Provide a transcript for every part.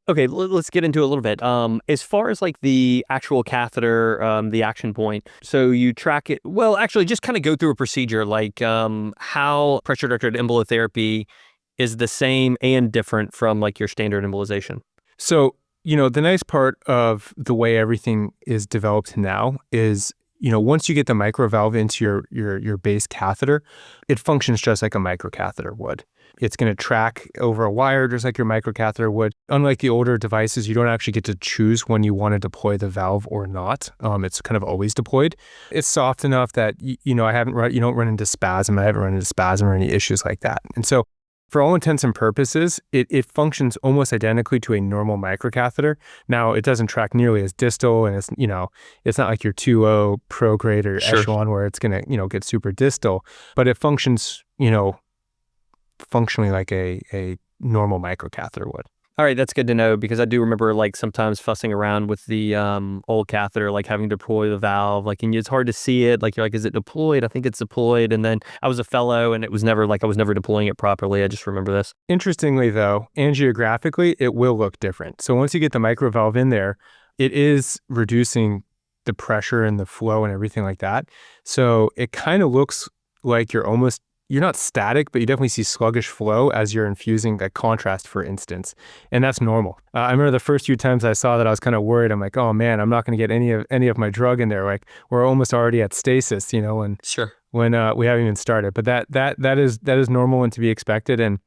Okay, let's get into it a little bit. As far as like the actual catheter, the action point, so you track it. Well, actually, just kind of go through a procedure, like how pressure-directed embolotherapy is the same and different from like your standard embolization. So, the nice part of the way everything is developed now is, once you get the microvalve into your base catheter, it functions just like a microcatheter would. It's going to track over a wire just like your microcatheter would. Unlike the older devices, you don't actually get to choose when you want to deploy the valve or not. It's kind of always deployed. It's soft enough that you don't run into spasm. I haven't run into spasm or any issues like that. And so, for all intents and purposes, it functions almost identically to a normal microcatheter. Now, it doesn't track nearly as distal, and it's not like your 2.0 Pro grade or Sure. Echelon where it's going to, get super distal, but it functions, functionally like a normal microcatheter would. All right, that's good to know, because I do remember like sometimes fussing around with the old catheter, like having to deploy the valve, like, and it's hard to see it. Like, you're like, is it deployed? I think it's deployed. And then I was a fellow, and it was never like I was never deploying it properly. I just remember this. Interestingly, though, angiographically, it will look different. So once you get the microvalve in there, it is reducing the pressure and the flow and everything like that. So it kind of looks like you're not static, but you definitely see sluggish flow as you're infusing a contrast, for instance. And that's normal. I remember the first few times I saw that, I was kind of worried. I'm like, oh man, I'm not going to get any of my drug in there. Like, we're almost already at stasis, and Sure. when we haven't even started. But that is normal and to be expected. And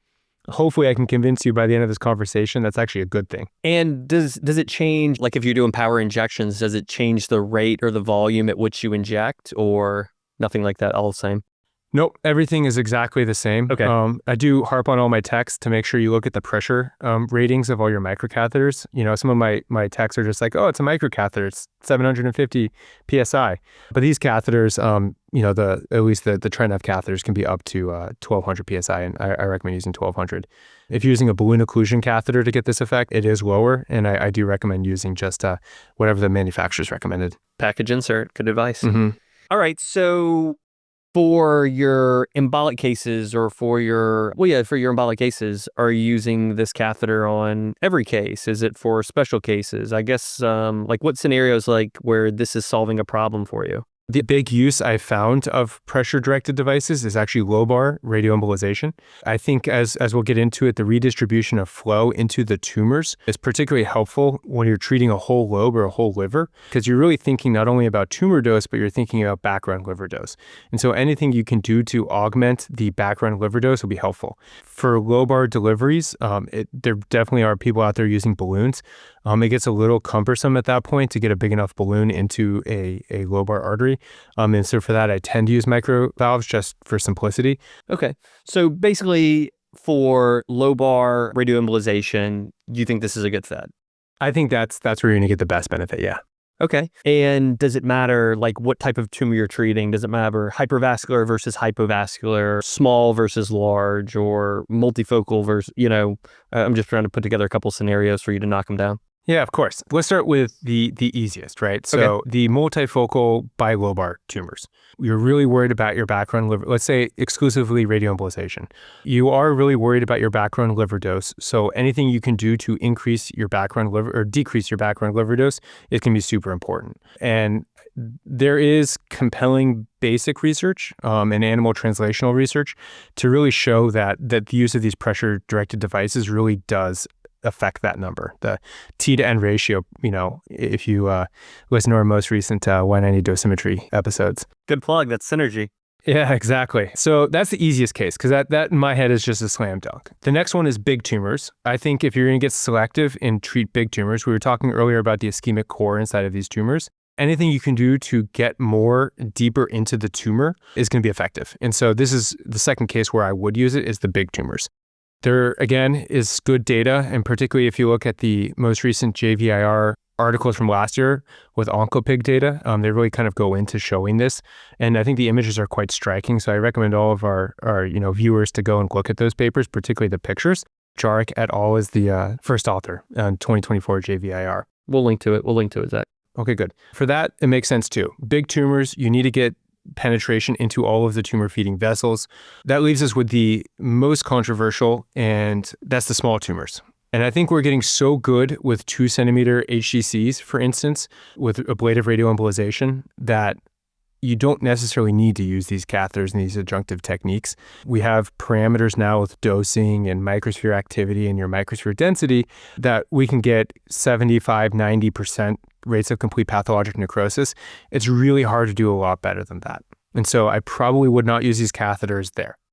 hopefully I can convince you by the end of this conversation that's actually a good thing. And does it change, like if you're doing power injections, does it change the rate or the volume at which you inject, or nothing like that, all the same? Nope, everything is exactly the same. Okay. I do harp on all my texts to make sure you look at the pressure ratings of all your microcatheters. Some of my texts are just like, oh, it's a microcatheter, it's 750 PSI. But these catheters, at least the TriNav catheters can be up to 1200 PSI, and I recommend using 1200. If you're using a balloon occlusion catheter to get this effect, it is lower, and I do recommend using just whatever the manufacturer's recommended. Package insert, good advice. Mm-hmm. All right, so for your embolic cases, or for your embolic cases, are you using this catheter on every case? Is it for special cases? I guess, like what scenarios like where this is solving a problem for you? The big use I've found of pressure-directed devices is actually Lobar Radioembolization. I think as we'll get into it, the redistribution of flow into the tumors is particularly helpful when you're treating a whole lobe or a whole liver, because you're really thinking not only about tumor dose, but you're thinking about background liver dose. And so anything you can do to augment the background liver dose will be helpful. For Lobar deliveries, there definitely are people out there using balloons. It gets a little cumbersome at that point to get a big enough balloon into a lobar artery. And so for that, I tend to use microvalves just for simplicity. Okay. So basically, for lobar radioembolization, you think this is a good fit? I think that's where you're going to get the best benefit, yeah. Okay. And does it matter like what type of tumor you're treating? Does it matter hypervascular versus hypovascular, small versus large, or multifocal versus, I'm just trying to put together a couple scenarios for you to knock them down. Yeah, of course. Let's start with the easiest, right? So the multifocal bilobar tumors. You're really worried about your background liver, let's say exclusively radioembolization. You are really worried about your background liver dose. So anything you can do to increase your background liver or decrease your background liver dose is going to be super important. And there is compelling basic research and animal translational research to really show that the use of these pressure-directed devices really does affect that number. The T to N ratio, if you listen to our most recent Y90 dosimetry episodes. Good plug, that's synergy. Yeah, exactly. So that's the easiest case, because that in my head is just a slam dunk. The next one is big tumors. I think if you're going to get selective and treat big tumors, we were talking earlier about the ischemic core inside of these tumors. Anything you can do to get more deeper into the tumor is going to be effective. And so this is the second case where I would use it, is the big tumors. There, again, is good data, and particularly if you look at the most recent JVIR articles from last year with OncoPig data, they really kind of go into showing this, and I think the images are quite striking, so I recommend all of our viewers to go and look at those papers, particularly the pictures. Jarek et al. Is the first author on 2024 JVIR. We'll link to it, Zach. Okay, good. For that, it makes sense too. Big tumors, you need to get penetration into all of the tumor-feeding vessels. That leaves us with the most controversial, and that's the small tumors. And I think we're getting so good with 2 centimeter HCCs, for instance, with ablative radioembolization, that you don't necessarily need to use these catheters and these adjunctive techniques. We have parameters now with dosing and microsphere activity and your microsphere density that we can get 75, 90% rates of complete pathologic necrosis. It's really hard to do a lot better than that. And so I probably would not use these catheters there.